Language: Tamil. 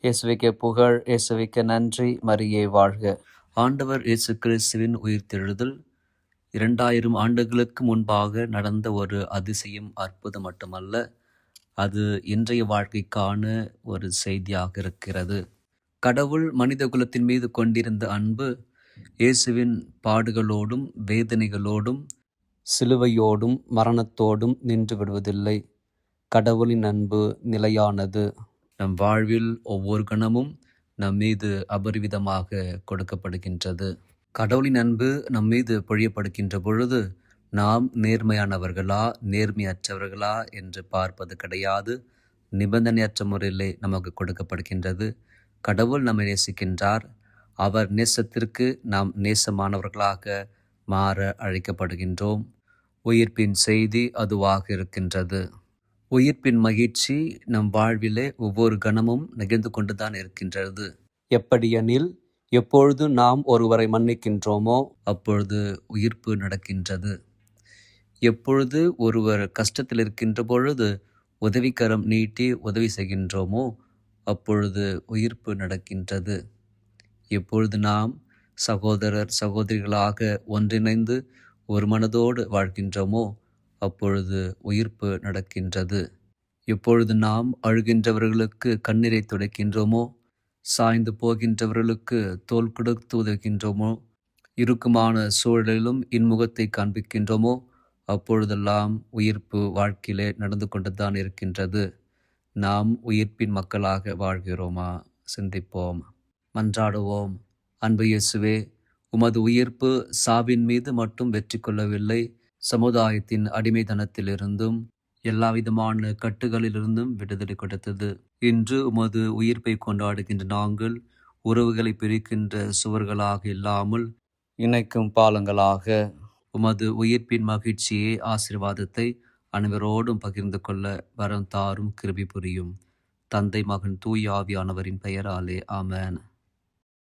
இயேசுவுக்கே புகழ், இயேசுவுக்கே நன்றி, மரியே வாழ்க. ஆண்டவர் இயேசு கிறிஸ்துவின் உயிர்த்தெழுதல் 2000 ஆண்டுகளுக்கு முன்பாக நடந்த ஒரு அதிசயம், அற்புதம் மட்டுமல்ல, அது இன்றைய வாழ்க்கைக்கான ஒரு செய்தியாக இருக்கிறது. கடவுள் மனித குலத்தின் மீது கொண்டிருந்த அன்பு இயேசுவின் பாடுகளோடும் வேதனைகளோடும் சிலுவையோடும் மரணத்தோடும் நின்று விடுவதில்லை. கடவுளின் அன்பு நிலையானது. நம் வாழ்வில் ஒவ்வொரு கணமும் நம் மீது அபரிவிதமாக கொடுக்கப்படுகின்றது. கடவுளின் அன்பு நம் மீது பொழியப்படுகின்ற பொழுது நாம் நேர்மையானவர்களா நேர்மையற்றவர்களா என்று பார்ப்பது கிடையாது. நிபந்தனையற்ற முறையிலே நமக்கு கொடுக்கப்படுகின்றது. கடவுள் நம்மை நேசிக்கின்றார். அவர் நேசத்திற்கு நாம் நேசமானவர்களாக மாற அழைக்கப்படுகின்றோம். உயிர்ப்பின் செய்தி அதுவாக இருக்கின்றது. உயிர்ப்பின் மகிழ்ச்சி நம் வாழ்விலே ஒவ்வொரு கணமும் நிகழ்ந்து கொண்டுதான் இருக்கின்றது. எப்படியெனில், எப்பொழுது நாம் ஒருவரை மன்னிக்கின்றோமோ அப்பொழுது உயிர்ப்பு நடக்கின்றது. எப்பொழுது ஒருவர் கஷ்டத்தில் இருக்கின்ற பொழுது உதவிக்கரம் நீட்டி உதவி செய்கின்றோமோ அப்பொழுது உயிர்ப்பு நடக்கின்றது. எப்பொழுது நாம் சகோதரர் சகோதரிகளாக ஒன்றிணைந்து ஒரு மனதோடு வாழ்கின்றோமோ அப்பொழுது உயிர்ப்பு நடக்கின்றது. எப்பொழுது நாம் அழுகின்றவர்களுக்கு கண்ணீரை துடைக்கின்றோமோ, சாய்ந்து போகின்றவர்களுக்கு தோள் கொடுத்து உதவுகின்றோமோ, இறுக்கமான சூழலிலும் இன்முகத்தை காண்பிக்கின்றோமோ அப்பொழுதெல்லாம் உயிர்ப்பு வாழ்க்கையிலே நடந்து கொண்டுதான் இருக்கின்றது. நாம் உயிர்ப்பின் மக்களாக வாழ்கிறோமா? சிந்திப்போம், மன்றாடுவோம். அன்பு இயேசுவே, உமது உயிர்ப்பு சாவின் மீது மட்டும் வெற்றி கொள்ளவில்லை, சமுதாயத்தின் அடிமைத்தனத்திலிருந்தும் எல்லாவிதமான கட்டுகளிலிருந்தும் விடுதலை கொடுத்தது. இன்று உமது உயிர்ப்பை கொண்டாடுகின்ற நாங்கள் உறவுகளை பிரிக்கின்ற சுவர்களாக இல்லாமல் இணைக்கும் பாலங்களாக உமது உயிர்ப்பின் மகிழ்ச்சியை ஆசீர்வாதத்தை அனைவரோடும் பகிர்ந்து கொள்ள வரம் தாரும், கிருபை புரியும். தந்தை, மகன், தூய ஆவியானவரின் பெயராலே ஆமென்.